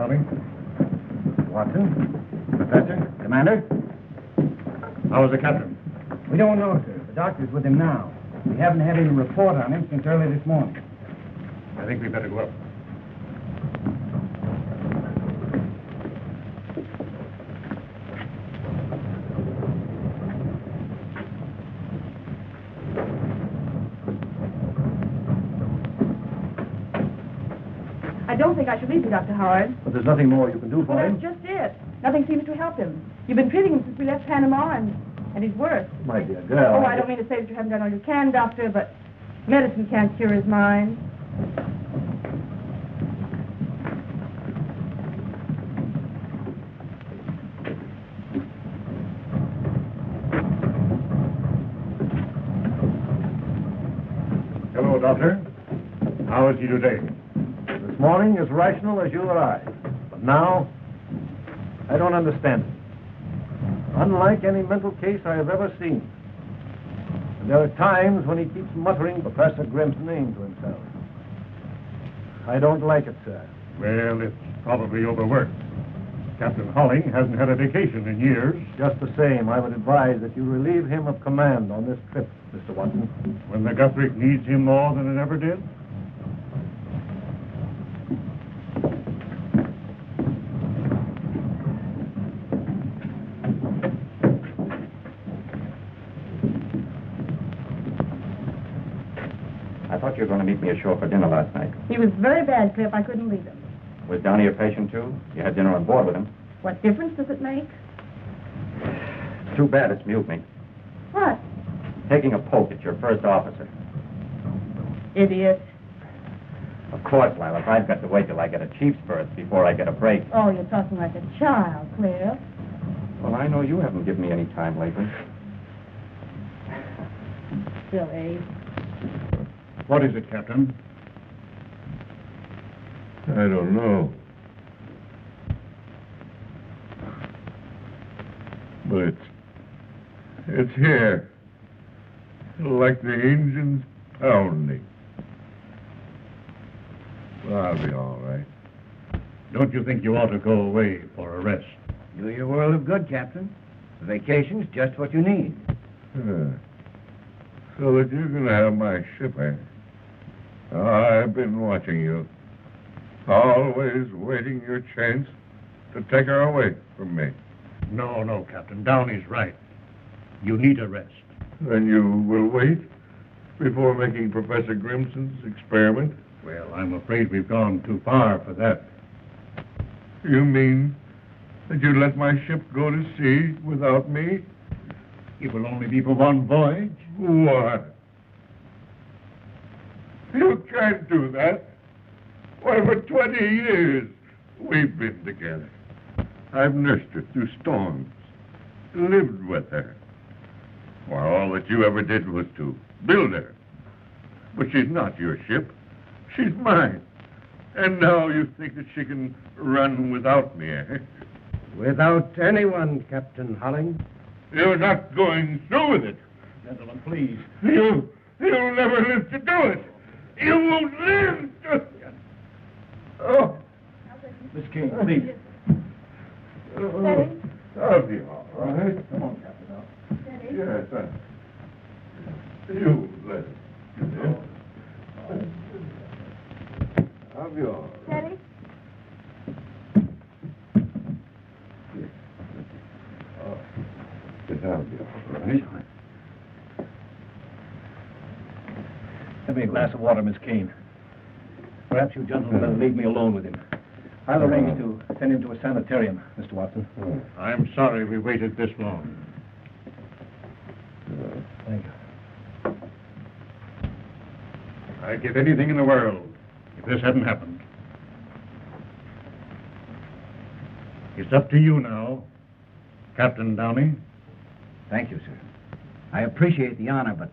Holling. Watson? Professor? Commander? How is the captain? We don't know, sir. The doctor's with him now. We haven't had any report on him since early this morning. I think we'd better go up. I don't think I should leave you, Dr. Howard. But there's nothing more you can do for Well, him. that's just it. Nothing seems to help him. You've been treating him since we left Panama, and he's worse. My dear girl. Oh, I don't mean to say that you haven't done all you can, Doctor, but medicine can't cure his mind. Hello, Doctor. How is he today? This morning as rational as you or I. But now, I don't understand it. Unlike any mental case I have ever seen. And there are times when he keeps muttering Professor Grimm's name to himself. I don't like it, sir. Well, it's probably overworked. Captain Holling hasn't had a vacation in years. Just the same, I would advise that you relieve him of command on this trip, Mr. Watson. When the Guthrie needs him more than it ever did? I thought you were going to meet me ashore for dinner last night. He was very bad, Cliff. I couldn't leave him. Was Downey your patient, too? You had dinner on board with him. What difference does it make? Too bad it's mutiny. What? Taking a poke at your first officer. Idiot. Of course, Lilas. I've got to wait till I get a chief's berth before I get a break. Oh, you're talking like a child, Cliff. Well, I know you haven't given me any time lately. Silly. What is it, Captain? I don't know. But it's here. Like the engine's pounding. Well, I'll be all right. Don't you think you ought to go away for a rest? Do your world of good, Captain. The vacation's just what you need. So that you're going to have my ship, eh? Oh, I've been watching you. Always waiting your chance to take her away from me. No, Captain. Downey's right. You need a rest. Then you will wait before making Professor Grimson's experiment? Well, I'm afraid we've gone too far for that. You mean that you let my ship go to sea without me? It will only be for one voyage. What? You can't do that. Why, for 20 years we've been together. I've nursed her through storms, lived with her. Well, all that you ever did was to build her. But she's not your ship. She's mine. And now you think that she can run without me, eh? Without anyone, Captain Holling. You're not going through with it. Gentlemen, please. You'll never live to do it. You won't live to... Oh. Miss King, please. Steady. I'll be all right. Come on, Captain. Steady. Yes, you let it. I'll be all right. Steady. Yes, I'll be all right. Give me a glass of water, Miss Kane. Perhaps you gentlemen better leave me alone with him. I'll arrange to send him to a sanitarium, Mr. Watson. I'm sorry we waited this long. Thank you. I'd give anything in the world if this hadn't happened. It's up to you now, Captain Downey. Thank you, sir. I appreciate the honor, but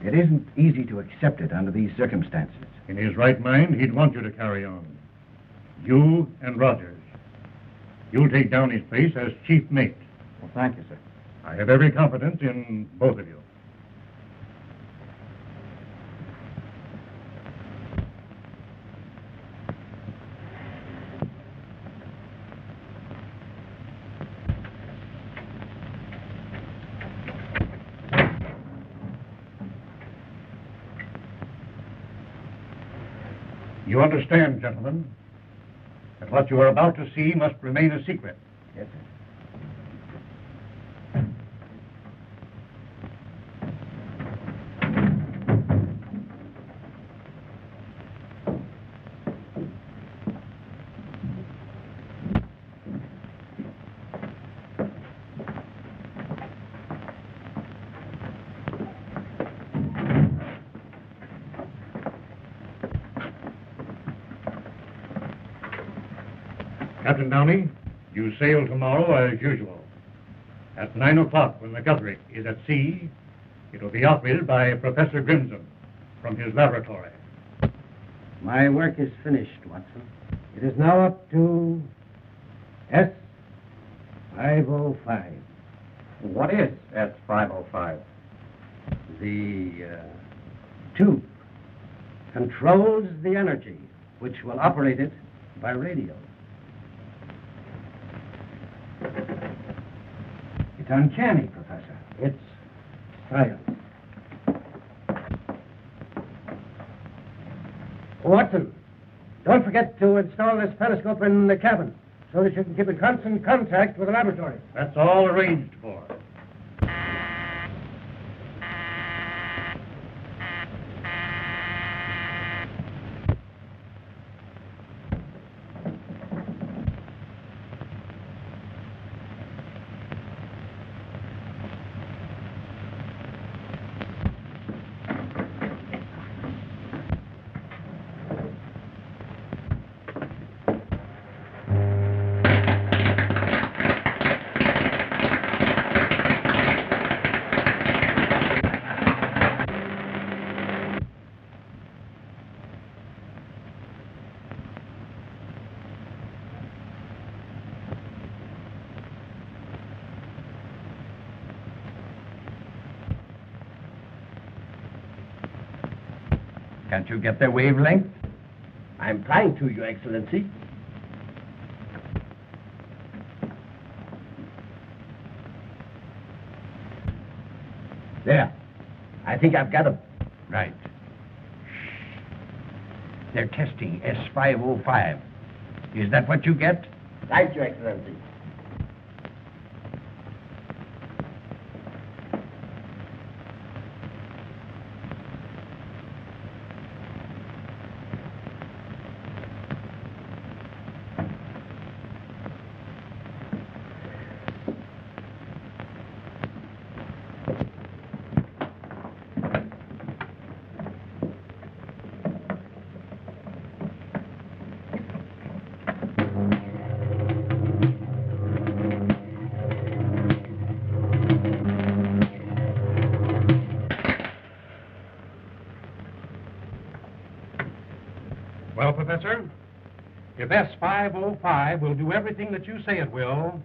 it isn't easy to accept it under these circumstances. In his right mind, he'd want you to carry on. You and Rogers. You'll take Downey's place as chief mate. Well, thank you, sir. I have every confidence in both of you. You understand, gentlemen, that what you are about to see must remain a secret. Yes, sir. Captain Downey, you sail tomorrow as usual. At 9 o'clock, when the Guthrie is at sea, it will be operated by Professor Grimson from his laboratory. My work is finished, Watson. It is now up to S505. What is S505? The tube controls the energy which will operate it by radio. It's uncanny, Professor. It's science. Watson, don't forget to install this periscope in the cabin so that you can keep in constant contact with the laboratory. That's all arranged for. Can't you get their wavelength? I'm trying to, Your Excellency. There. I think I've got them. Right. They're testing S505. Is that what you get? Right, Your Excellency. Well, Professor, if S505 will do everything that you say it will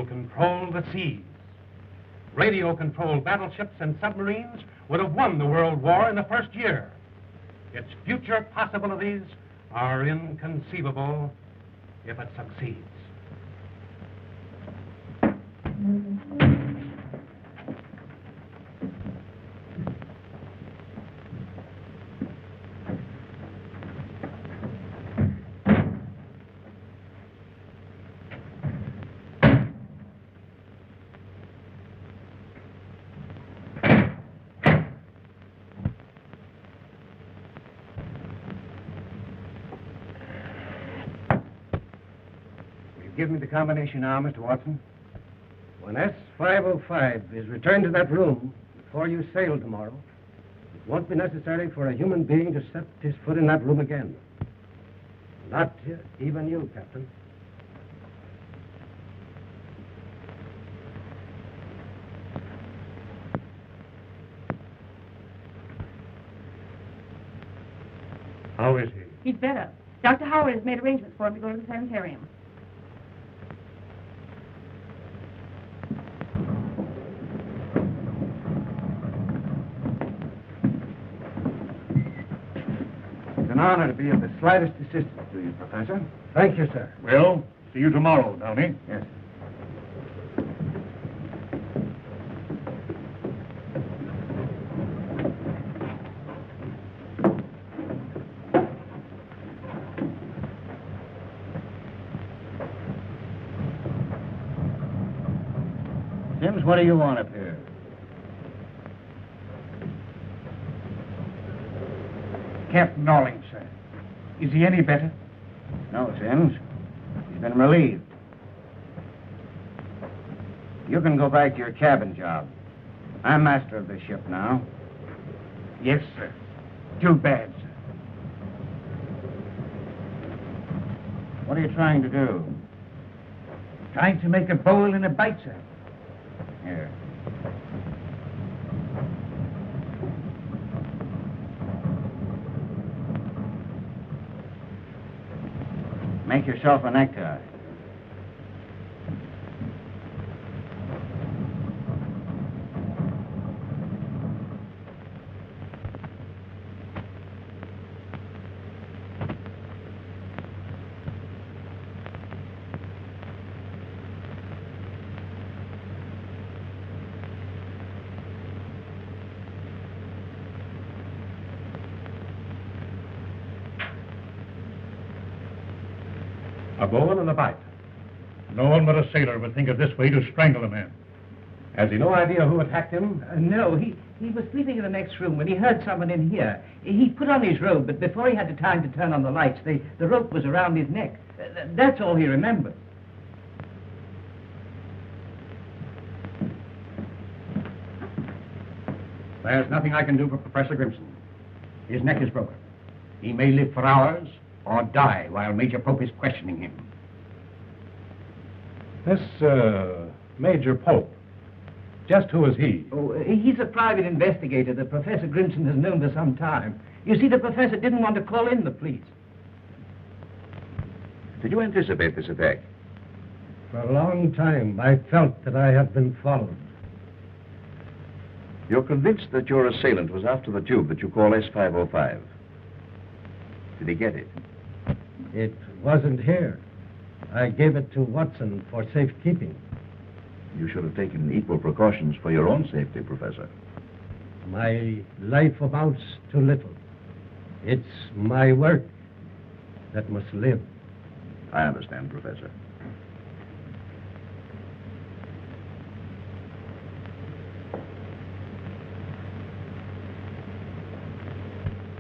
control the seas. Radio-controlled battleships and submarines would have won the World War in the first year. Its future possibilities are inconceivable if it succeeds. Give me the combination now, Mr. Watson. When S505 is returned to that room before you sail tomorrow, it won't be necessary for a human being to set his foot in that room again. Not even you, Captain. How is he? He's better. Dr. Howard has made arrangements for him to go to the sanitarium. It's an honor to be of the slightest assistance to you, Professor. Thank you, sir. Well, see you tomorrow, Downey. Yes. Sims, what do you want up here? Captain Holling, sir. Is he any better? No, Sims. He's been relieved. You can go back to your cabin job. I'm master of this ship now. Yes, sir. Too bad, sir. What are you trying to do? Trying to make a bowl and a bite, sir. Here. Make yourself a necktie. A bowl and a bite. No one but a sailor would think of this way to strangle a man. Has he no idea who attacked him? No, he was sleeping in the next room when he heard someone in here. He put on his robe, but before he had the time to turn on the lights, the rope was around his neck. That's all he remembers. There's nothing I can do for Professor Grimson. His neck is broken. He may live for hours or die while Major Pope is questioning him. This, Major Pope, just who is he? Oh, he's a private investigator that Professor Grimson has known for some time. You see, the professor didn't want to call in the police. Did you anticipate this attack? For a long time, I felt that I had been followed. You're convinced that your assailant was after the tube that you call S505. Did he get it? It wasn't here. I gave it to Watson for safekeeping. You should have taken equal precautions for your own safety, Professor. My life amounts to little. It's my work that must live. I understand, Professor.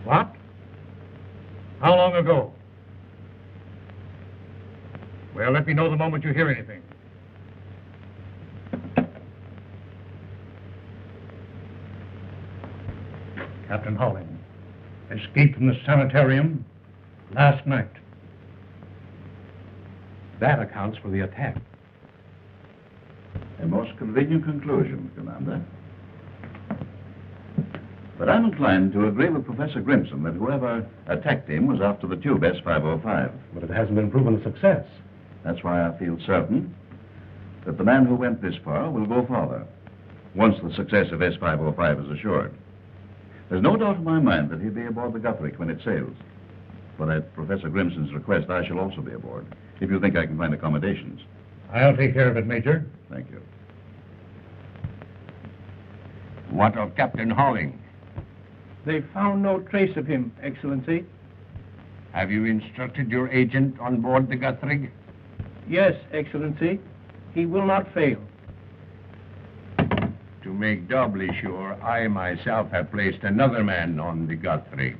What? How long ago? Well, let me know the moment you hear anything. Captain Holling escaped from the sanitarium last night. That accounts for the attack. A most convenient conclusion, Commander. But I'm inclined to agree with Professor Grimson that whoever attacked him was after the tube S505. But it hasn't been proven a success. That's why I feel certain that the man who went this far will go farther, once the success of S505 is assured. There's no doubt in my mind that he'll be aboard the Guthrie when it sails. But at Professor Grimson's request, I shall also be aboard, if you think I can find accommodations. I'll take care of it, Major. Thank you. What of Captain Holling? They found no trace of him, Excellency. Have you instructed your agent on board the Guthrie? Yes, Excellency. He will not fail. To make doubly sure, I myself have placed another man on the Guthrie.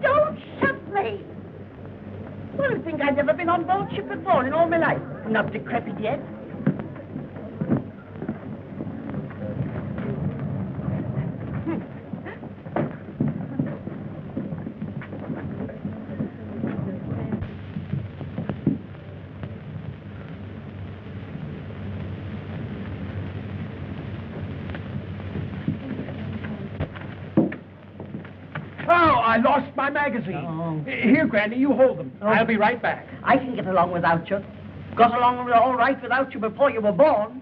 Don't shut me! Well, you think I've never been on board ship before in all my life. I'm not decrepit yet. I lost my magazine. Oh. Here, Granny, you hold them. Oh. I'll be right back. I can get along without you. Got along all right without you before you were born.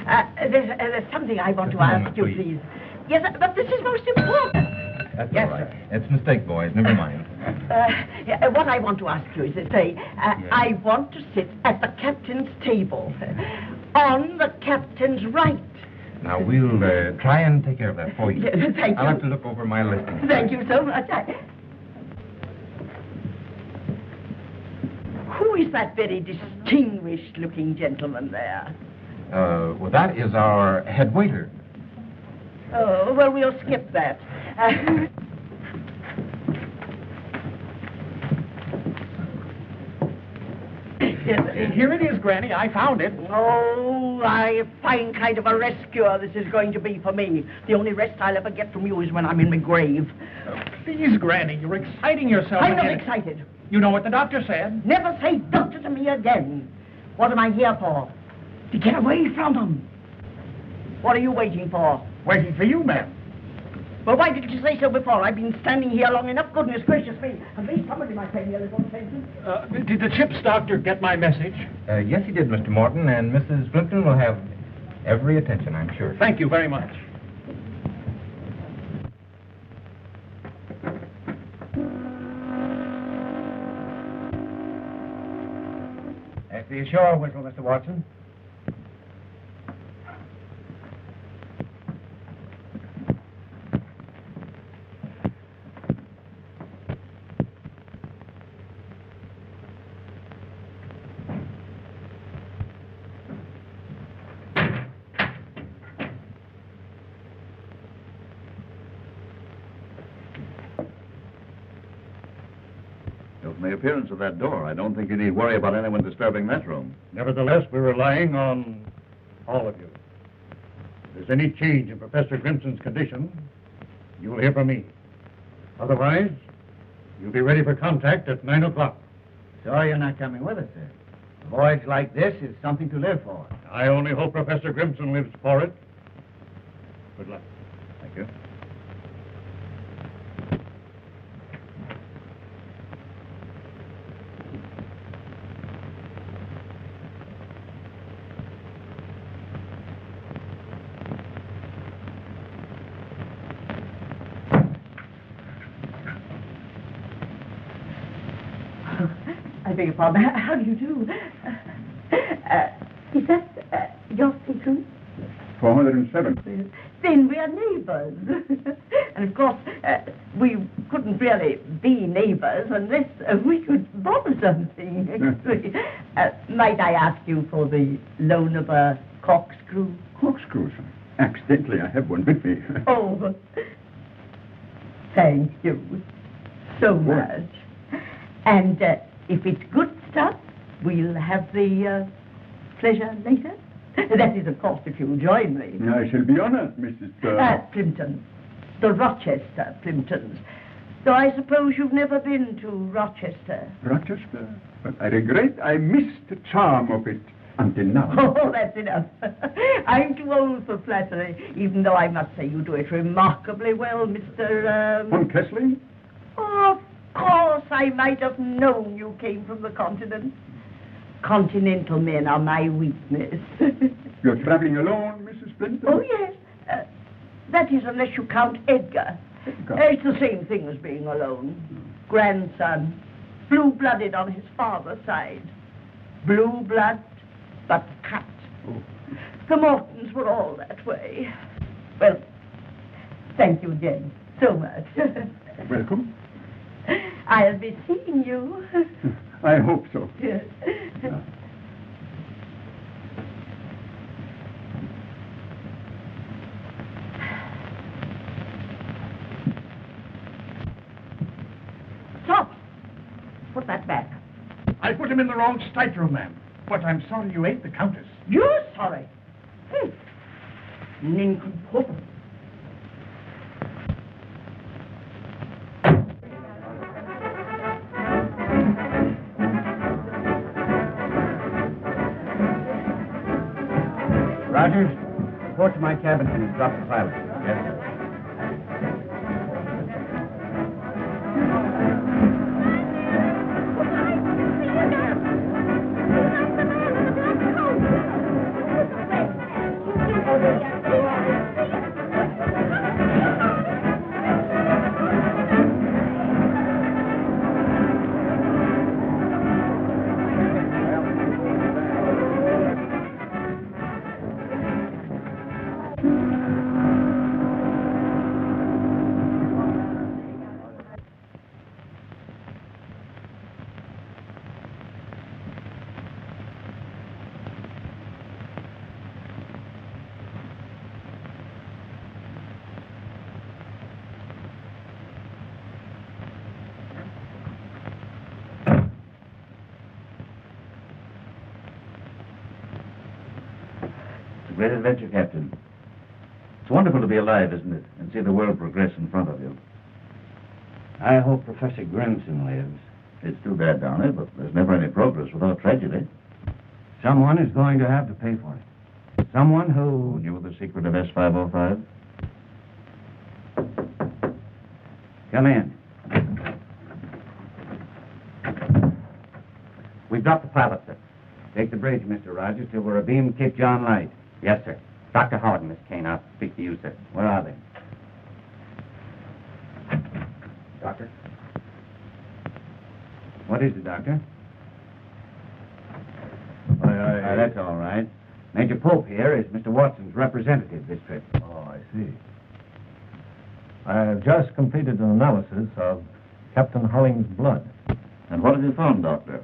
There's something I want to ask you, please. Yes, but this is most important. That's yes, all right. Sir. It's a mistake, boys. Never mind. What I want to ask you is to say, I want to sit at the captain's table. On the captain's right. Now, we'll try and take care of that for you. Yes, thank I'll you. have to look over my listing. Thank you so much. Who is that very distinguished-looking gentleman there? Well, that is our head waiter. Oh, well, we'll skip that. Here it is, Granny. I found it. Oh, a fine kind of a rescue this is going to be for me. The only rest I'll ever get from you is when I'm in my grave. Please, Granny, you're exciting yourself. I'm not again. excited. You know what the doctor said? Never say doctor to me again. What am I here for? To get away from them. What are you waiting for? Waiting for you, ma'am. Well, why didn't you say so before? I've been standing here long enough. Goodness gracious me. At least somebody might pay me a little attention. Did the ship's doctor get my message? Yes, he did, Mr. Morton, and Mrs. Plimpton will have every attention, I'm sure. Thank you very much. That's the ashore whistle, Mr. Watson. From the appearance of that door, I don't think you need worry about anyone disturbing that room. Nevertheless, we're relying on all of you. If there's any change in Professor Grimson's condition, you'll hear from me. Otherwise, you'll be ready for contact at 9 o'clock. Sorry you're not coming with us, sir. A voyage like this is something to live for. I only hope Professor Grimson lives for it. Good luck. Thank you. I beg your pardon. How do you do? Is that your station? 407. Then we are neighbors. And of course, we couldn't really be neighbors unless we could borrow something. Might I ask you for the loan of a corkscrew? Corkscrews. Accidentally, I have one with me. Oh, thank you so much. And if it's good stuff, we'll have the pleasure later. That is, of course, if you'll join me. I shall be honored, Mrs. Plimpton. The Rochester Plimptons. Though I suppose you've never been to Rochester. Rochester? But I regret I missed the charm of it until now. Oh, that's enough. I'm too old for flattery, even though I must say you do it remarkably well, Mr. Von Kessling? Oh, of course, I might have known you came from the continent. Continental men are my weakness. You're traveling alone, Mrs. Plimpton? Oh, yes. That is, unless you count Edgar. It's the same thing as being alone. Grandson, blue-blooded on his father's side. Blue blood, but Capt. Oh. The Mortons were all that way. Well, thank you again so much. Welcome. I'll be seeing you. I hope so. Yes. Stop! Put that back. I put him in the wrong stateroom, ma'am. But I'm sorry you ate the Countess. You're sorry. Nincompoop. Rogers, report to my cabin and drop the pilot. Yes, sir. great adventure, Captain. It's wonderful to be alive, isn't it? And see the world progress in front of you. I hope Professor Grimson lives. It's too bad, Downey, but there's never any progress without tragedy. Someone is going to have to pay for it. Someone Who who... knew the secret of S505? Come in. We've got the pilot, sir. Take the bridge, Mr. Rogers, till we're abeam Cape John Light. Yes, sir. Dr. Howard and Miss Kane, I'll speak to you, sir. Where are they? Doctor? What is it, Doctor? That's all right. Major Pope here is Mr. Watson's representative this trip. Oh, I see. I have just completed an analysis of Captain Holling's blood. And what have you found, Doctor?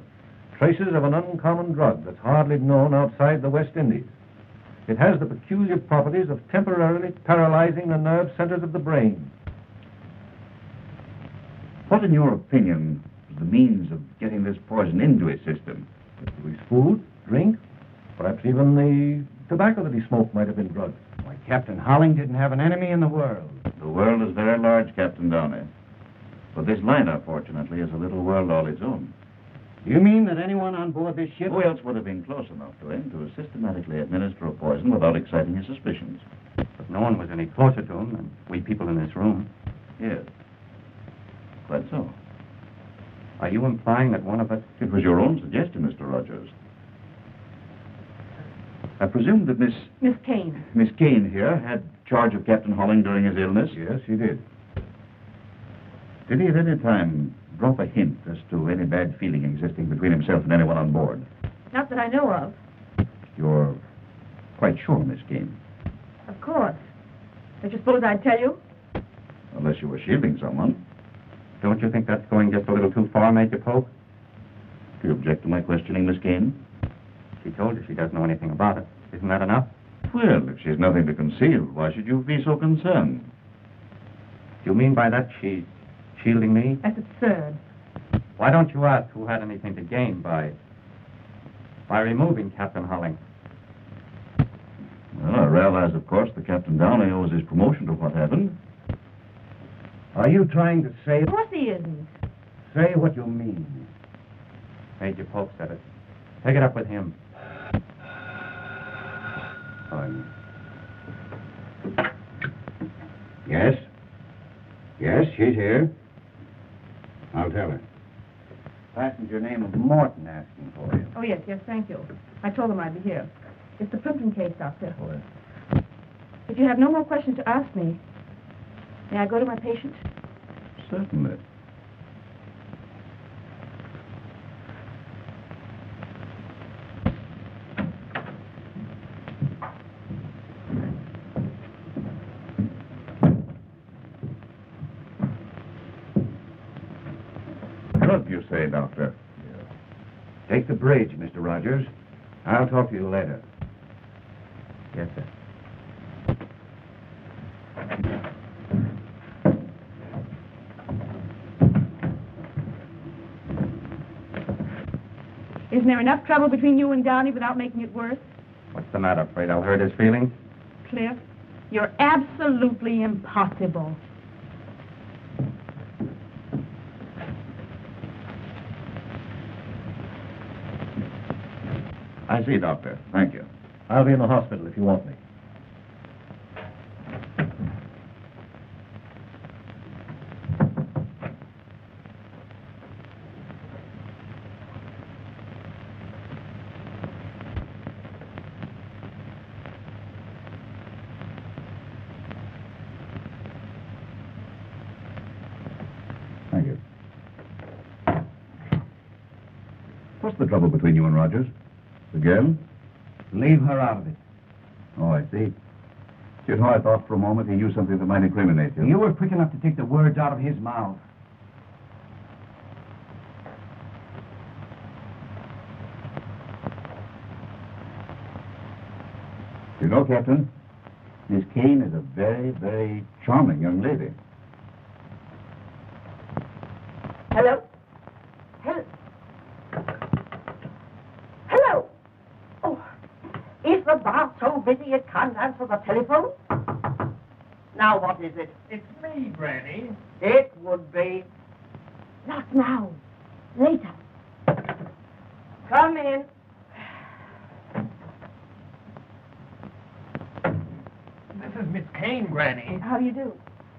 Traces of an uncommon drug that's hardly known outside the West Indies. It has the peculiar properties of temporarily paralyzing the nerve centers of the brain. What, in your opinion, is the means of getting this poison into his system? His food, drink, perhaps even the tobacco that he smoked might have been drugged. Why, Captain Holling didn't have an enemy in the world. The world is very large, Captain Downey. But this liner, fortunately, is a little world all its own. You mean that anyone on board this ship... Who else would have been close enough to him to systematically administer a poison without exciting his suspicions? But no one was any closer to him than we people in this room. Yes. Quite so. Are you implying that one of us... It was your own suggestion, Mr. Rogers. I presume that Miss Kane here had charge of Captain Holling during his illness? Yes, he did. Did he at any time drop a hint as to any bad feeling existing between himself and anyone on board? Not that I know of. You're quite sure, Miss Kane? Of course. Don't you suppose I'd tell you? Unless you were shielding someone. Don't you think that's going just a little too far, Major Pope? Do you object to my questioning, Miss Kane? She told you she doesn't know anything about it. Isn't that enough? Well, if she's nothing to conceal, why should you be so concerned? Do you mean by that she's shielding me? That's absurd. Why don't you ask who had anything to gain by removing Captain Holling? Well, I realize, of course, that Captain Downey owes his promotion to what happened. Are you trying to say... Of course he isn't. Say what you mean. Major Pope said it. Take it up with him. Yes? Yes, she's here. I'll tell her. Passenger name of Morton asking for you. Oh, yes, thank you. I told him I'd be here. It's the Plimpton case, Doctor. Oh, yes. If you have no more questions to ask me, may I go to my patient? Certainly. Drug, you say, Doctor? Take the bridge, Mr. Rogers. I'll talk to you later. Yes, sir. Isn't there enough trouble between you and Downey without making it worse? What's the matter? Afraid I'll hurt his feelings? Cliff, you're absolutely impossible. I see, Doctor. Thank you. I'll be in the hospital if you want me. Thank you. What's the trouble between you and Rogers? The girl? Leave her out of it. Oh, I see. You know, I thought for a moment he knew something that might incriminate you. You were quick enough to take the words out of his mouth. You know, Captain, Miss Kane is a very, very charming young lady. Hello? Hello? Oh, it's the the bar so busy it can't answer the telephone? Now what is it? It's me, Granny. It would be. Not now. Later. Come in. This is Miss Kane, Granny. How do you do?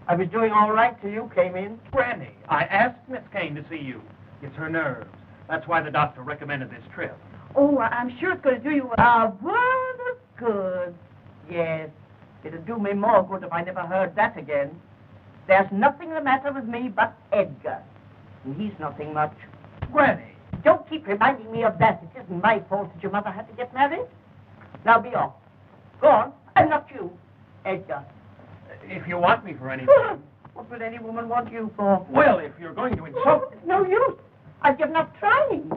I was doing all right till you came in. Granny, I asked Miss Kane to see you. It's her nerves. That's why the doctor recommended this trip. Oh, I'm sure it's going to do you A world of good. Yes. It'd do me more good if I never heard that again. There's nothing the matter with me but Edgar. And he's nothing much. Granny. Don't keep reminding me of that. It isn't my fault that your mother had to get married. Now be off. Go on. And not you, Edgar. If you want me for anything. What would any woman want you for? Well, if you're going to insult... It's no use. I've given up trying.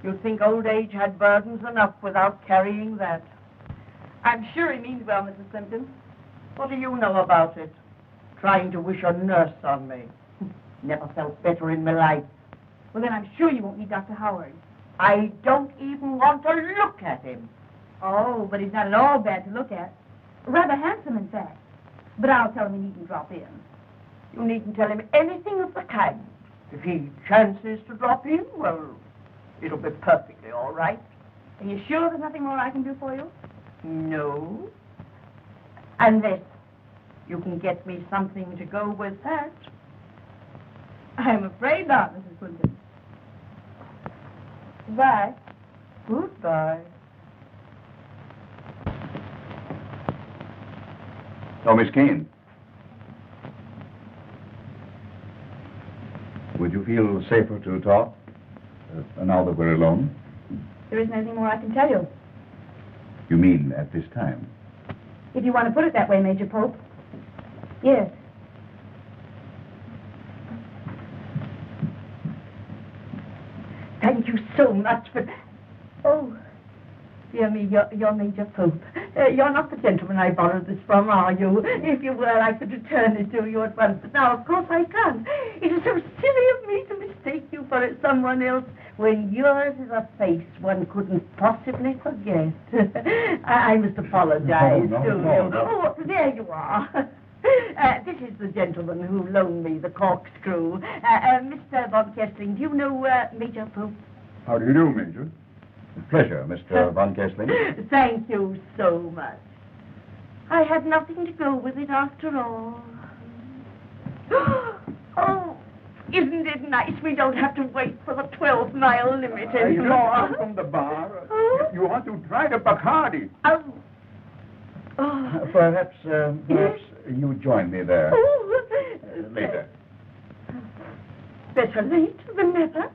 You think old age had burdens enough without carrying that? I'm sure he means well, Mrs. Simpson. What do you know about it? Trying to wish a nurse on me. Never felt better in my life. Well, then I'm sure you won't need Dr. Howard. I don't even want to look at him. Oh, but he's not at all bad to look at. Rather handsome, in fact. But I'll tell him he needn't drop in. You needn't tell him anything of the kind. If he chances to drop in, well, it'll be perfectly all right. Are you sure there's nothing more I can do for you? No. Unless you can get me something to go with that. I'm afraid not, Mrs. Clinton. Goodbye. Goodbye. Oh, Miss Kane. Would you feel safer to talk now that we're alone? There isn't anything more I can tell you. You mean at this time? If you want to put it that way, Major Pope. Yes. Thank you so much for... Oh, dear me, you're Major Pope. You're not the gentleman I borrowed this from, are you? If you were, I could return it to you at once. But now, of course, I can't. It is so silly of me to mistake you for someone else when yours is a face one couldn't possibly forget. I must apologize to you. Oh, there you are. This is the gentleman who loaned me the corkscrew. Mr. Von Kessling, do you know Major Pope? How do you do, Major? Pleasure, Mr. Von Kessling. Thank you so much. I had nothing to go with it after all. Oh, isn't it nice we don't have to wait for the 12-mile limit anymore? From the bar. You want to try the Bacardi. Oh. Perhaps you join me there later. Better late than never.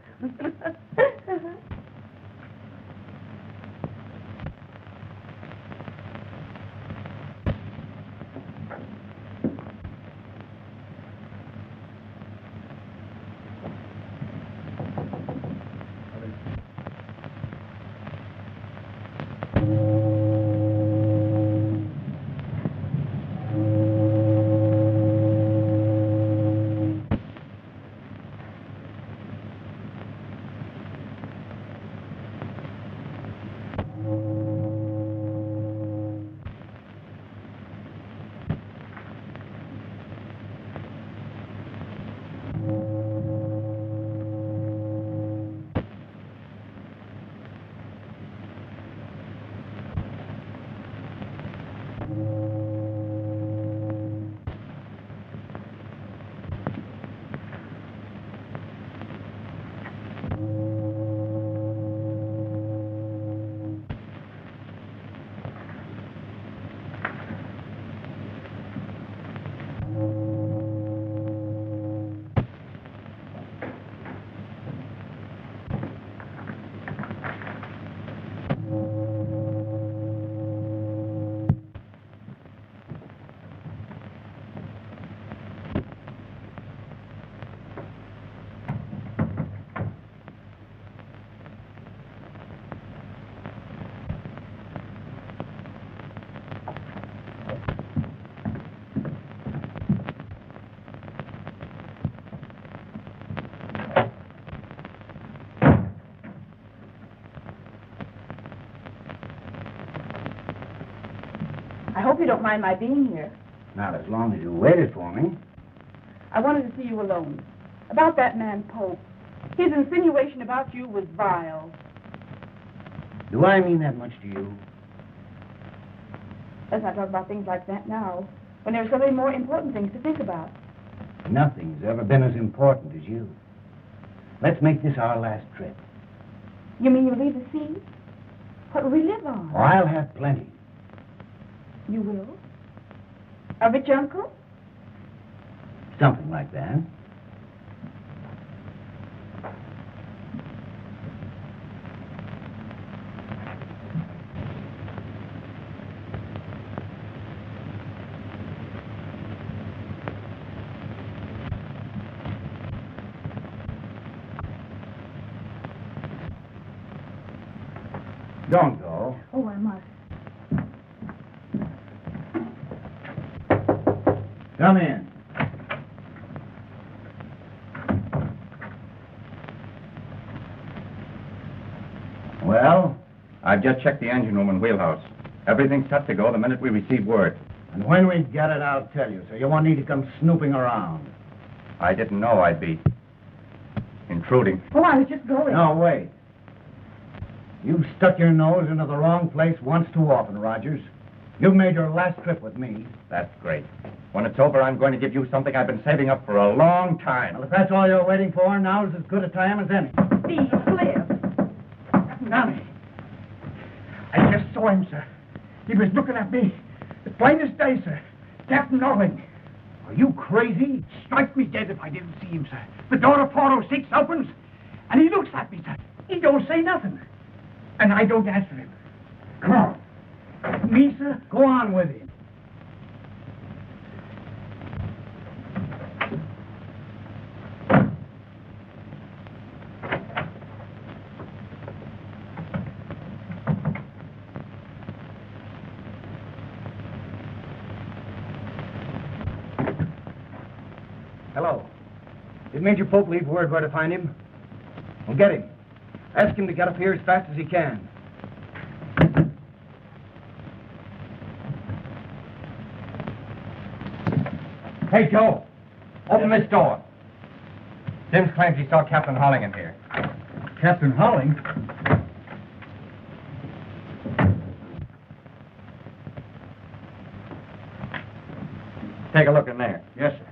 I hope you don't mind my being here. Not as long as you waited for me. I wanted to see you alone. About that man, Pope. His insinuation about you was vile. Do I mean that much to you? Let's not talk about things like that now, when there are so many more important things to think about. Nothing's ever been as important as you. Let's make this our last trip. You mean you'll leave the sea? What will we live on? Oh, I'll have plenty. You will? A rich uncle? Something like that. Don't go. Oh, I must. Come in. Well? I've just checked the engine room and wheelhouse. Everything's set to go the minute we receive word. And when we get it, I'll tell you, so you won't need to come snooping around. I didn't know I'd be intruding. Oh, I was just going. No, wait. You've stuck your nose into the wrong place once too often, Rogers. You've made your last trip with me. That's great. When it's over, I'm going to give you something I've been saving up for a long time. Well, if that's all you're waiting for, now's as good a time as any. Be clear. Downey. I just saw him, sir. He was looking at me. The plain as day, sir. Captain Holling. Are you crazy? Strike me dead if I didn't see him, sir. The door of 406 opens, and he looks at me, sir. He don't say nothing. And I don't answer him. Come on. Me, sir? Go on with him. Hello. Did Major Pope leave word where to find him? Well, get him. Ask him to get up here as fast as he can. Hey, Joe, open this door. Sims claims he saw Captain Holling in here. Captain Holling? Take a look in there. Yes, sir.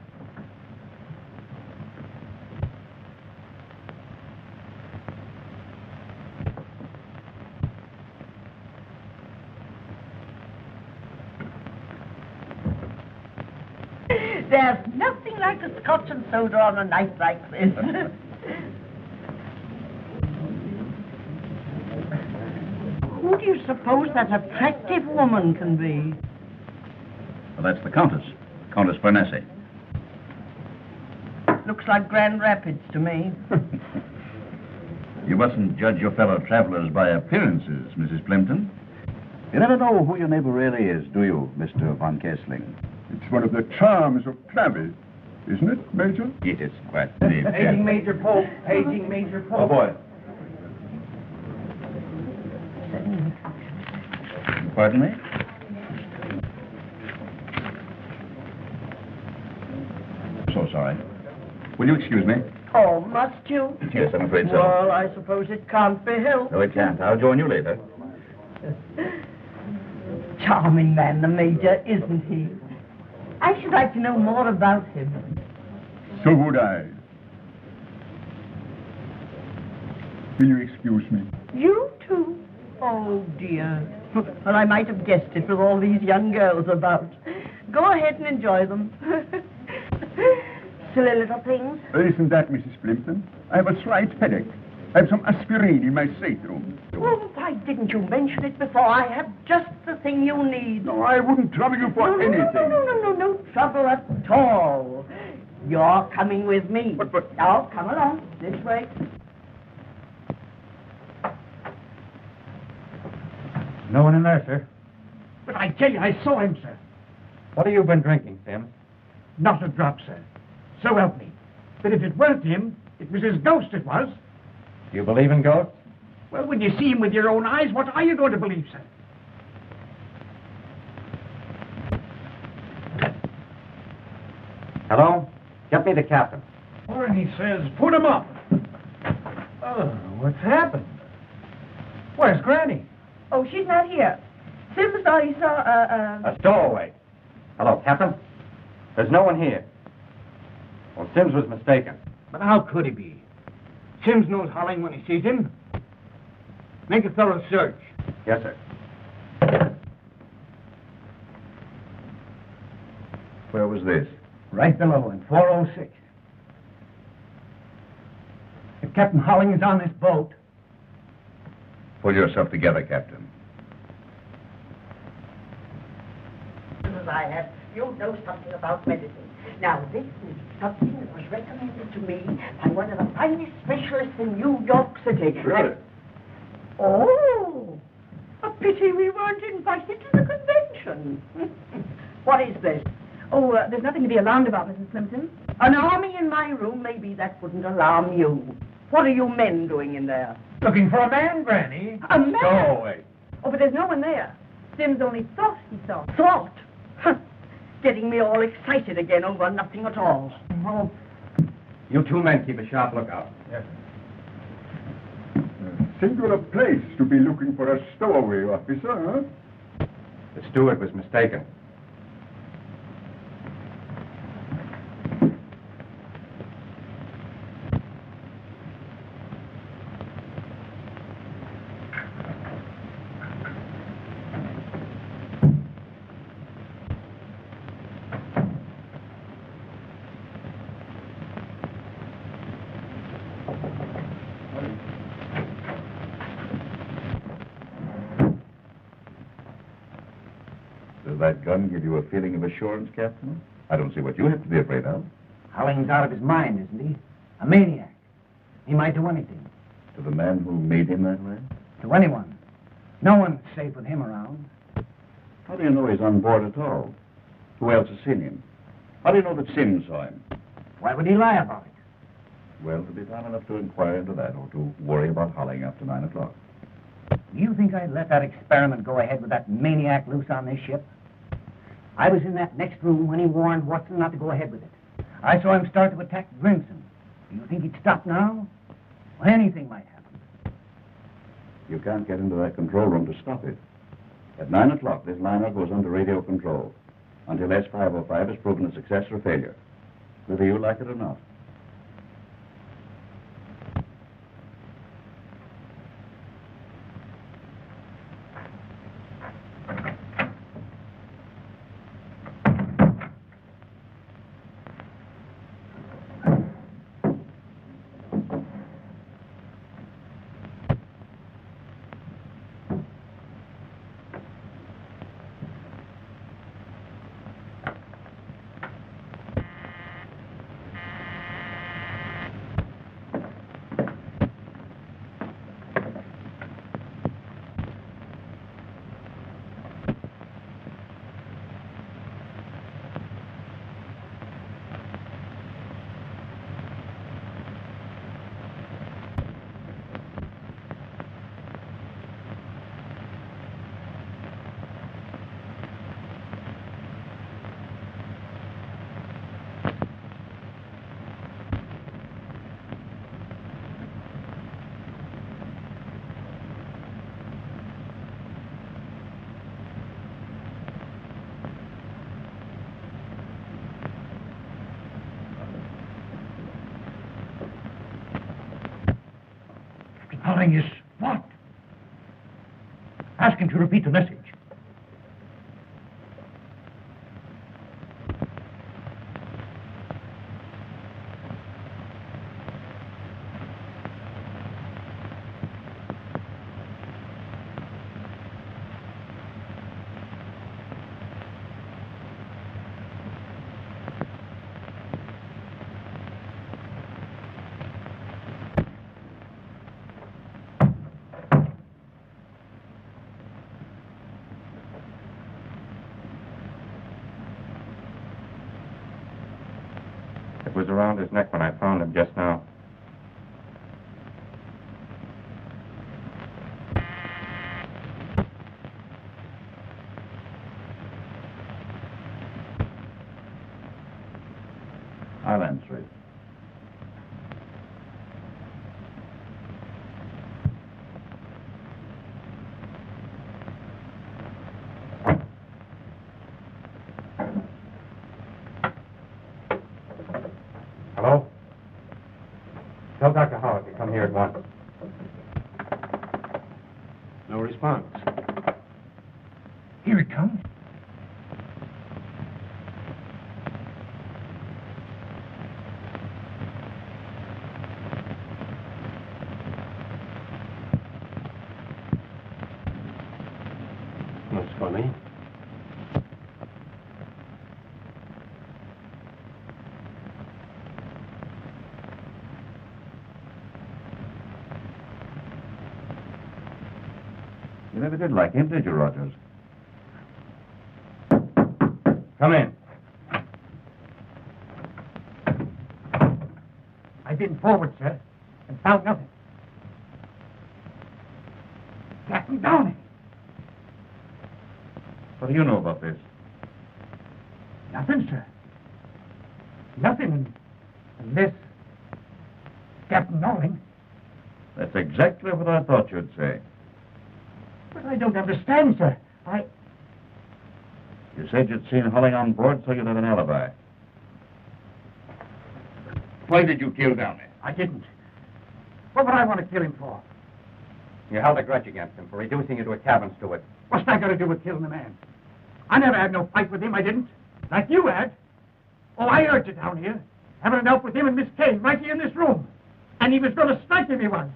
There's nothing like a scotch and soda on a night like this. Who do you suppose that attractive woman can be? Well, that's the Countess. Countess Bernese. Looks like Grand Rapids to me. You mustn't judge your fellow travelers by appearances, Mrs. Plimpton. You never know who your neighbor really is, do you, Mr. von Kessling? It's one of the charms of travel, isn't it, Major? It is quite indeed. Paging Major Pope. Paging Major Pope. Oh, boy. Pardon me? So sorry. Will you excuse me? Oh, must you? Yes, I'm afraid so. Well, I suppose it can't be helped. No, it can't. I'll join you later. Charming man, the Major, isn't he? I should like to know more about him. So would I. Will you excuse me? You too? Oh, dear. Well, I might have guessed it with all these young girls about. Go ahead and enjoy them. Silly little things. Isn't that Mrs. Plimpton? I have a slight headache. I have some aspirin in my stateroom. Well, why didn't you mention it before? I have just the thing you need. No, I wouldn't trouble you for anything. No trouble at all. You're coming with me. But... Now, come along. This way. No one in there, sir. But I tell you, I saw him, sir. What have you been drinking, Sims? Not a drop, sir. So help me. But if it weren't him, it was his ghost it was. You believe in ghosts? Well, when you see him with your own eyes, what are you going to believe, sir? Hello? Get me the captain. Barney says, put him up. Oh, what's happened? Where's Granny? Oh, she's not here. Sims thought he saw A stowaway. Hello, Captain? There's no one here. Well, Sims was mistaken. But how could he be? Sims knows Holling when he sees him. Make a thorough search. Yes, sir. Where was this? Right below in 406. If Captain Holling is on this boat... Pull yourself together, Captain. As I have, you know something about medicine. Now, this is something that was recommended to me by one of the finest specialists in New York City. Really? Oh, a pity we weren't invited to the convention. What is this? Oh, there's nothing to be alarmed about, Mrs. Plimpton. An army in my room? Maybe that wouldn't alarm you. What are you men doing in there? Looking for a man, Granny. A man? Stowaway. Oh, but there's no one there. Sims only thought he saw. Thought? Huh. Getting me all excited again over nothing at all. Oh. You two men keep a sharp lookout. Yes. Singular place to be looking for a stowaway officer, huh? The steward was mistaken. Does that gun give you a feeling of assurance, Captain? I don't see what you have to be afraid of. Holling's out of his mind, isn't he? A maniac. He might do anything. To the man who made him that way? To anyone. No one's safe with him around. How do you know he's on board at all? Who else has seen him? How do you know that Sims saw him? Why would he lie about it? Well, to be time enough to inquire into that or to worry about Holling after 9 o'clock. Do you think I'd let that experiment go ahead with that maniac loose on this ship? I was in that next room when he warned Watson not to go ahead with it. I saw him start to attack Grimson. Do you think he'd stop now? Well, anything might happen. You can't get into that control room to stop it. At 9 o'clock, this liner goes under radio control until S505 is proven a success or failure, whether you like it or not. Holling is what? Ask him to repeat the message. It was around his neck when I found him just now. I'll answer it. Hello? Tell Dr. Howard to come here at once. No response. Here it comes. That's funny. You never did like him, did you, Rogers? Come in. I've been forward, sir, and found nothing. Captain Downey. What do you know about this? Nothing, sir. Nothing unless Captain Holling. That's exactly what I thought you'd say. But I don't understand, sir. You said you'd seen Holling on board, so you'd have an alibi. Why did you kill Downey? I didn't. What would I want to kill him for? You held a grudge against him for reducing you to a cabin steward. What's that got to do with killing a man? I never had no fight with him, I didn't. Like you had. Oh, I heard you down here, having it out with him and Miss Kane right here in this room. And he was going to strike him, he was.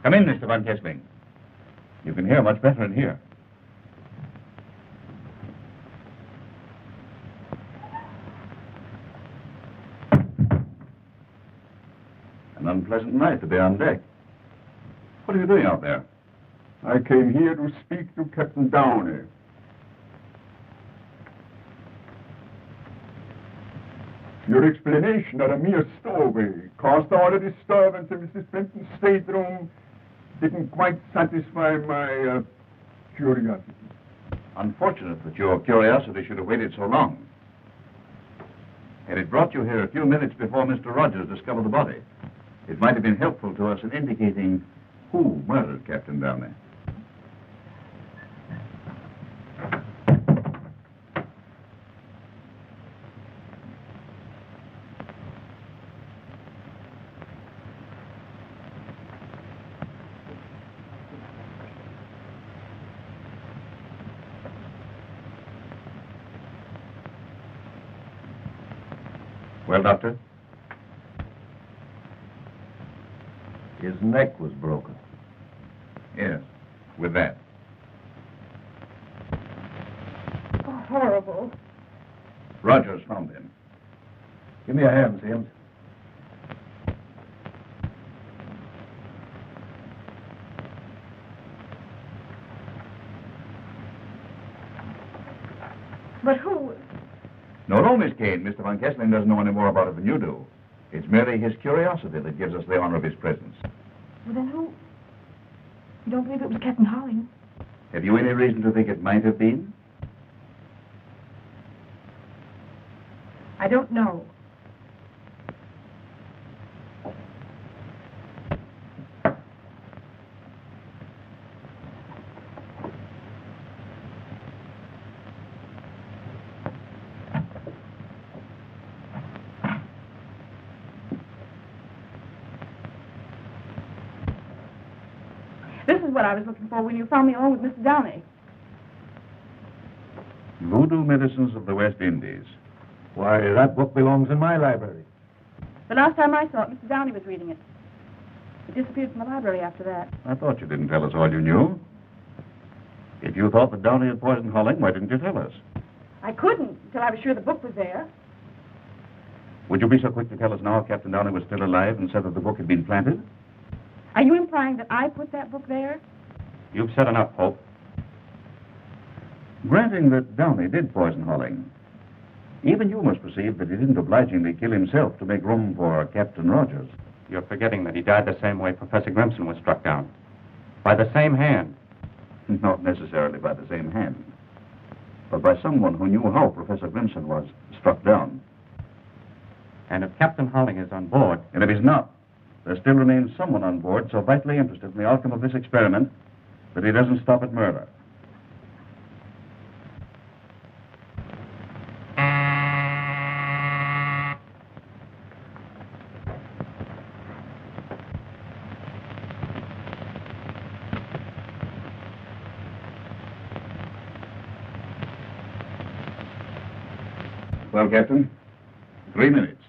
Come in, Mr. Van Kessling. You can hear much better in here. An unpleasant night to be on deck. What are you doing out there? I came here to speak to Captain Downey. Your explanation of a mere stowaway caused all the disturbance in Mrs. Benton's stateroom didn't quite satisfy my curiosity. Unfortunate that your curiosity should have waited so long. Had it brought you here a few minutes before Mr. Rogers discovered the body, it might have been helpful to us in indicating who murdered Captain Downey. Well, Doctor? His neck was broken. Yes, with that. Oh, horrible. Rogers found him. Give me a hand, Sims. But who? No, Miss Kane. Mr. Van Kessling doesn't know any more about it than you do. It's merely his curiosity that gives us the honor of his presence. Well, then who? You don't believe it was Captain Holling? Have you any reason to think it might have been? I don't know. This is what I was looking for when you found me alone with Mr. Downey. Voodoo Medicines of the West Indies. Why, that book belongs in my library. The last time I saw it, Mr. Downey was reading it. It disappeared from the library after that. I thought you didn't tell us all you knew. If you thought that Downey had poisoned Holling, why didn't you tell us? I couldn't until I was sure the book was there. Would you be so quick to tell us now if Captain Downey was still alive and said that the book had been planted? Are you implying that I put that book there? You've said enough, Hope. Granting that Downey did poison Holling, even you must perceive that he didn't obligingly kill himself to make room for Captain Rogers. You're forgetting that he died the same way Professor Grimson was struck down. By the same hand. Not necessarily by the same hand, but by someone who knew how Professor Grimson was struck down. And if Captain Holling is on board... And if he's not, there still remains someone on board so vitally interested in the outcome of this experiment that he doesn't stop at murder. Well, Captain, 3 minutes.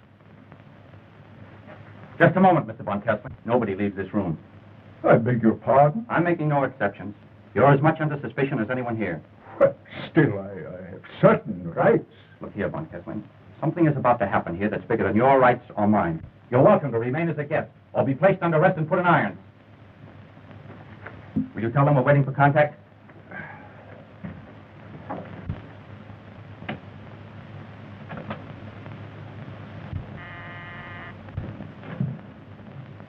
Just a moment, Mr. Von Kessler. Nobody leaves this room. I beg your pardon? I'm making no exceptions. You're as much under suspicion as anyone here. But still, I have certain rights. Look here, Von Kessler. Something is about to happen here that's bigger than your rights or mine. You're welcome to remain as a guest, or be placed under arrest and put in irons. Will you tell them we're waiting for contact?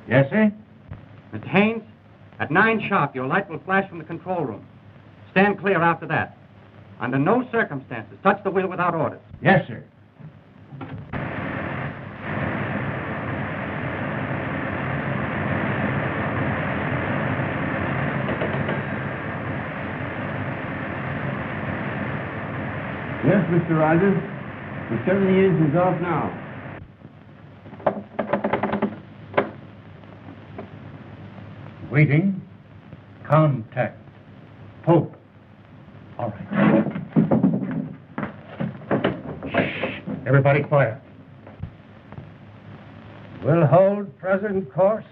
Yes, sir? Mr. Haynes, at 9 sharp, your light will flash from the control room. Stand clear after that. Under no circumstances, touch the wheel without orders. Yes, sir. Yes, Mr. Rogers. The 70 years is off now. Waiting. Contact. Pope. All right. Shh. Everybody quiet. We'll hold present course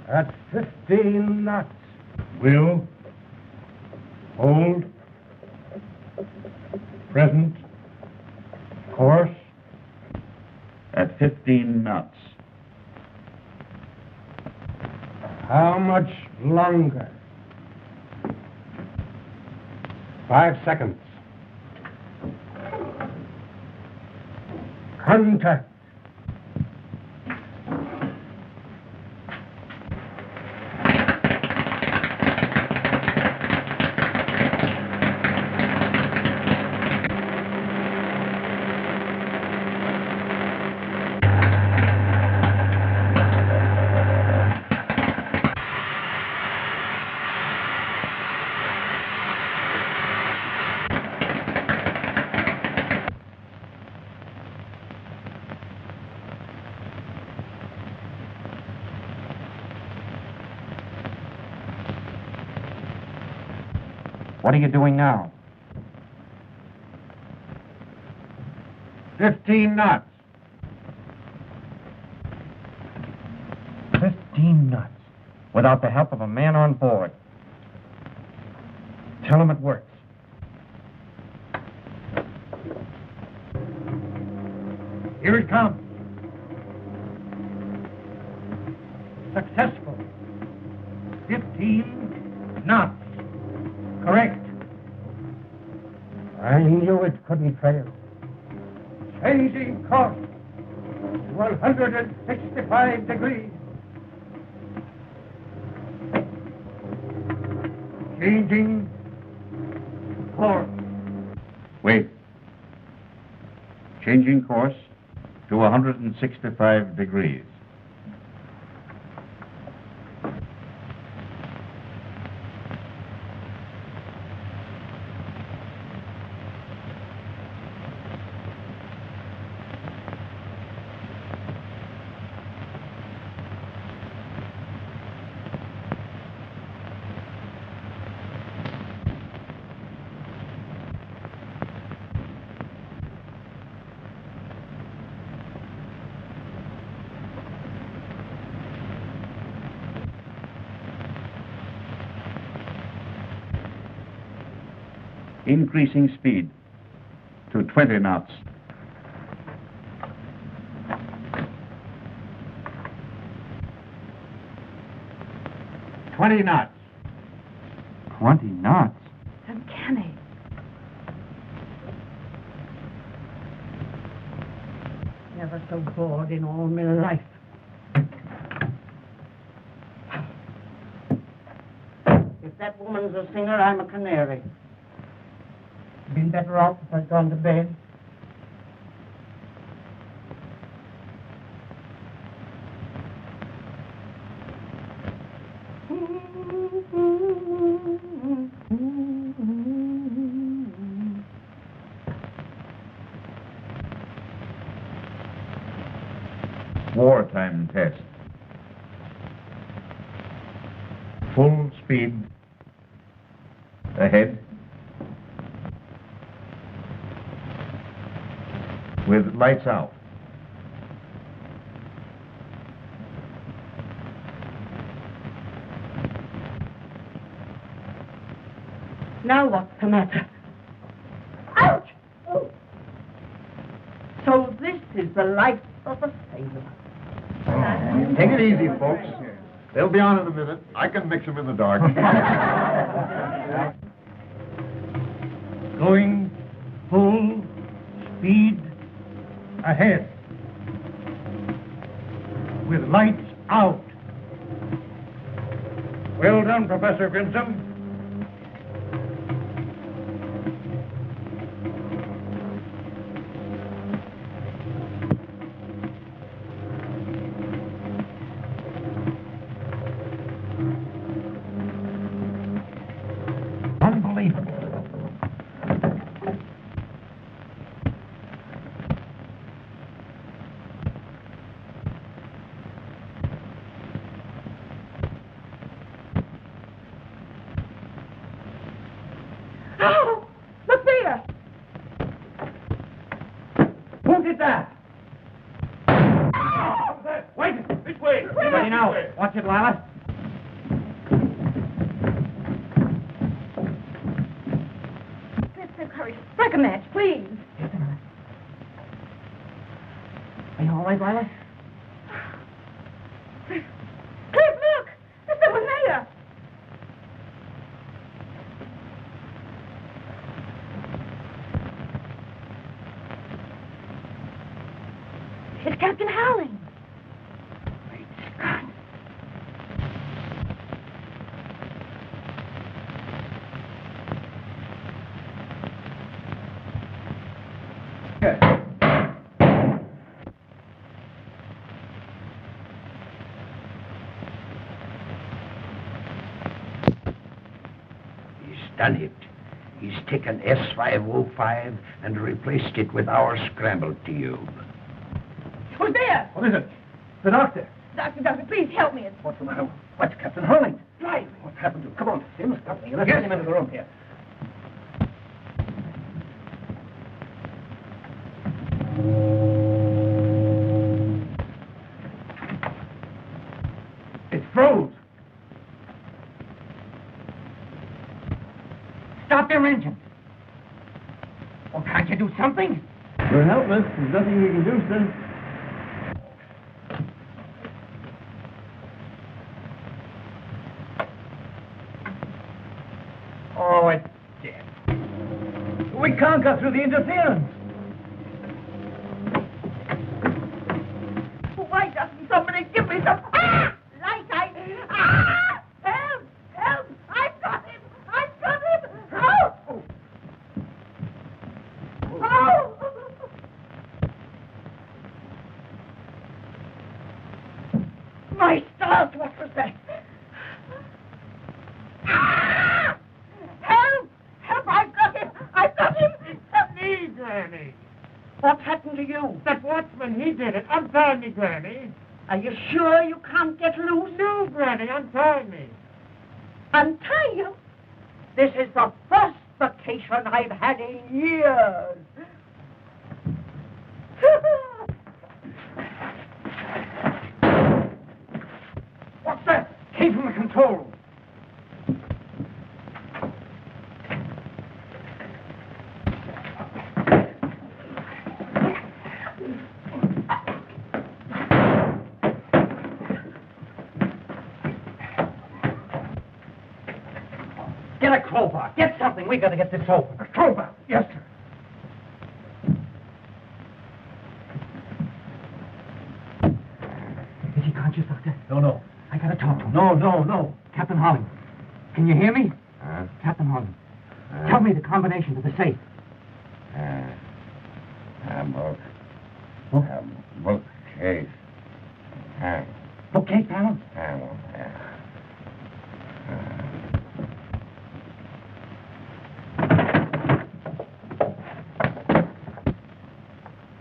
at 15 knots. Will. Hold. Present. Course. At 15 knots. How much longer? 5 seconds. Contact. What are you doing now? 15 knots. 15 knots. Without the help of a man on board. Tell him it works. Here it comes. Successful. 15 knots. Correct. I knew it couldn't fail. Changing course to 165 degrees. Changing course. Wait. Changing course to 165 degrees. Increasing speed to 20 knots. $20 knots. 20 knots? Uncanny. Never so bored in all my life. woman's a singer, I'm a canary. Been better off if I'd gone to bed. Wartime test. Full speed ahead with lights out. Now what's the matter? Ouch! Oh. So this is the life of a sailor. Take it easy, folks. They'll be on in a minute. I can mix them in the dark. Going full speed ahead with lights out. Well done, Professor Grimson. Oh, look there! Who did that? Wait! This way! Ready now. Watch it, Lila. Mr. Curry, strike a match, please. Are you all right, Lila? Cliff, look! It's the mayor! It's Captain Howling. Great Scott. He's done it. He's taken S505 and replaced it with our scrambled tube. Who's there? What is it? The doctor. Doctor, please help me. What's the matter? What's Captain Holling? Drive. What's happened to him? Come on, Sims. Got me. Let's get him into the room here. It froze. Stop their engine. Well, can't you do something? We're helpless. There's nothing we can do, sir. Oh, it's dead. We can't get through the interference. Why doesn't somebody give me some... Ah! Light, Ah! Help! Help! I've got him! I've got him! Help! Oh! My stars, what was that? Ah! Help! Help! I've got him! I've got him! Help me, Granny. What's happened to you? That watchman, he did it. Untie me, Granny. Are you sure you can't get loose? No, Granny, untie me. Untie you? This is the first vacation I've had in years. What's that? Came from the control room. Get a crowbar. Get something. We gotta get this open. A crowbar. Yes, sir. Is he conscious, Doctor? No. I gotta talk to him. No. Captain Holling, can you hear me? Captain Holling, tell me the combination to the safe. Bookcase. Bookcase panel?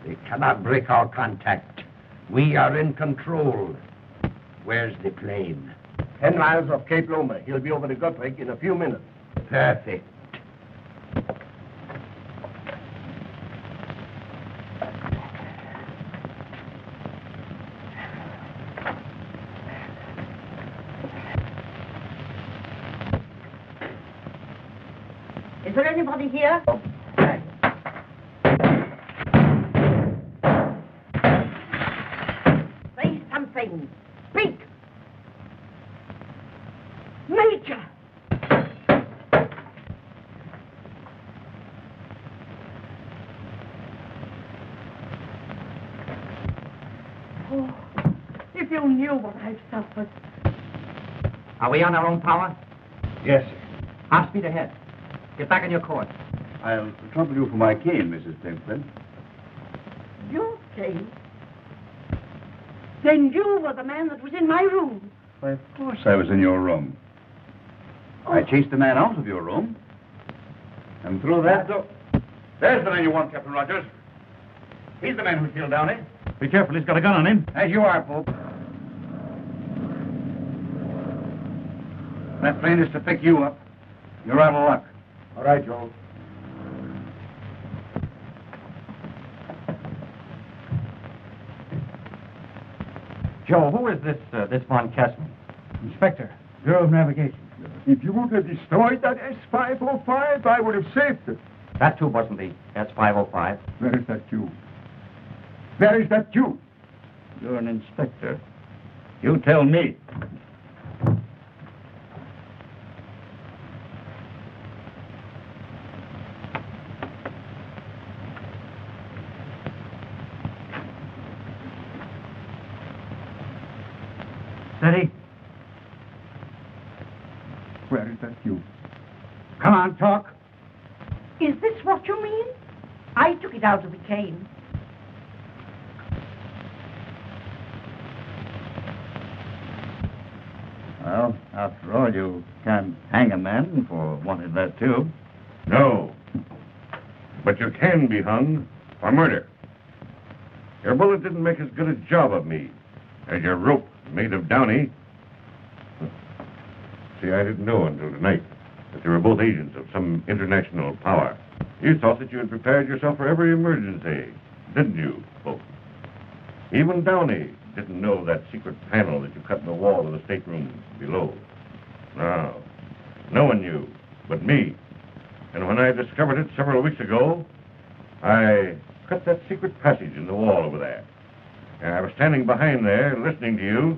They cannot break our contact. We are in control. Where's the plane? 10 miles off Cape Loma. He'll be over the Guthrie in a few minutes. Perfect. Is there anybody here? Say something. Speak. Major. Oh, if you knew what I've suffered. Are we on our own power? Yes, sir. Half speed ahead. Get back on your course. I'll trouble you for my cane, Mrs. Pimpton. Your cane? Then you were the man that was in my room. Why, of course I was in your room. I chased the man out of your room. And through that door... There's the man you want, Captain Rogers. He's the man who killed Downey. Be careful, he's got a gun on him. As you are, Pope. That plane is to pick you up. You're out of luck. All right, Joel. Joe, who is this Von Kessman? Inspector, Bureau of Navigation. If you would have destroyed that S-505, I would have saved it. That too wasn't the S-505. Where is that Jew? Where is that Jew? You're an inspector. You tell me. Steady. Where is that Jew? Come on, talk. Is this what you mean? I took it out of the cane. Well, after all, you can't hang a man for wanting that tube. No. But you can be hung for murder. Your bullet didn't make as good a job of me as your rope made of Downey. See, I didn't know until tonight that they were both agents of some international power. You thought that you had prepared yourself for every emergency, didn't you, folks? Even Downey didn't know that secret panel that you cut in the wall of the stateroom below. No, no one knew but me. And when I discovered it several weeks ago, I cut that secret passage in the wall over there. And I was standing behind there listening to you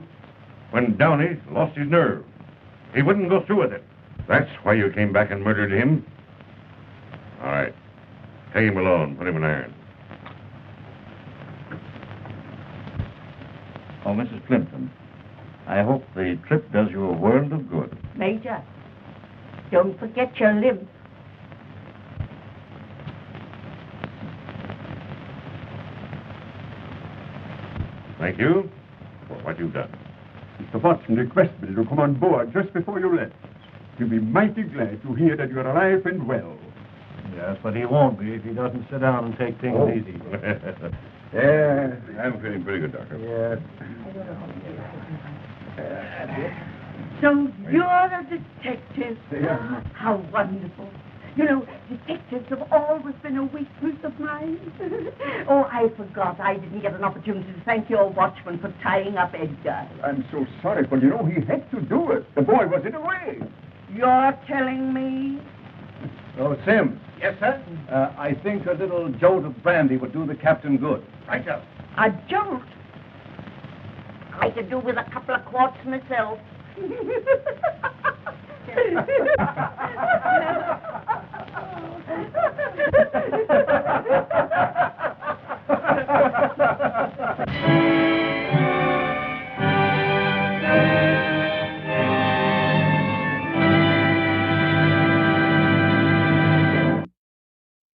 when Downey lost his nerve. He wouldn't go through with it. That's why you came back and murdered him. All right. Take him alone. Put him in irons. Oh, Mrs. Plimpton, I hope the trip does you a world of good. Major, don't forget your limp. Thank you for what you've done. Mr. Watson requested me to come on board just before you left. He'll be mighty glad to hear that you're alive and well. Yes, but he won't be if he doesn't sit down and take things easy. Yeah, I'm feeling pretty good, Doctor. Yes. So you're a detective. How wonderful. You know, detectives have always been a weakness of mine. Oh, I forgot. I didn't get an opportunity to thank your watchman for tying up Edgar. I'm so sorry, but you know, he had to do it. The boy was in a way. You're telling me? Oh, Sim. Yes, sir? I think a little jolt of brandy would do the captain good. Right, sir. A jolt? I could do with a couple of quarts myself.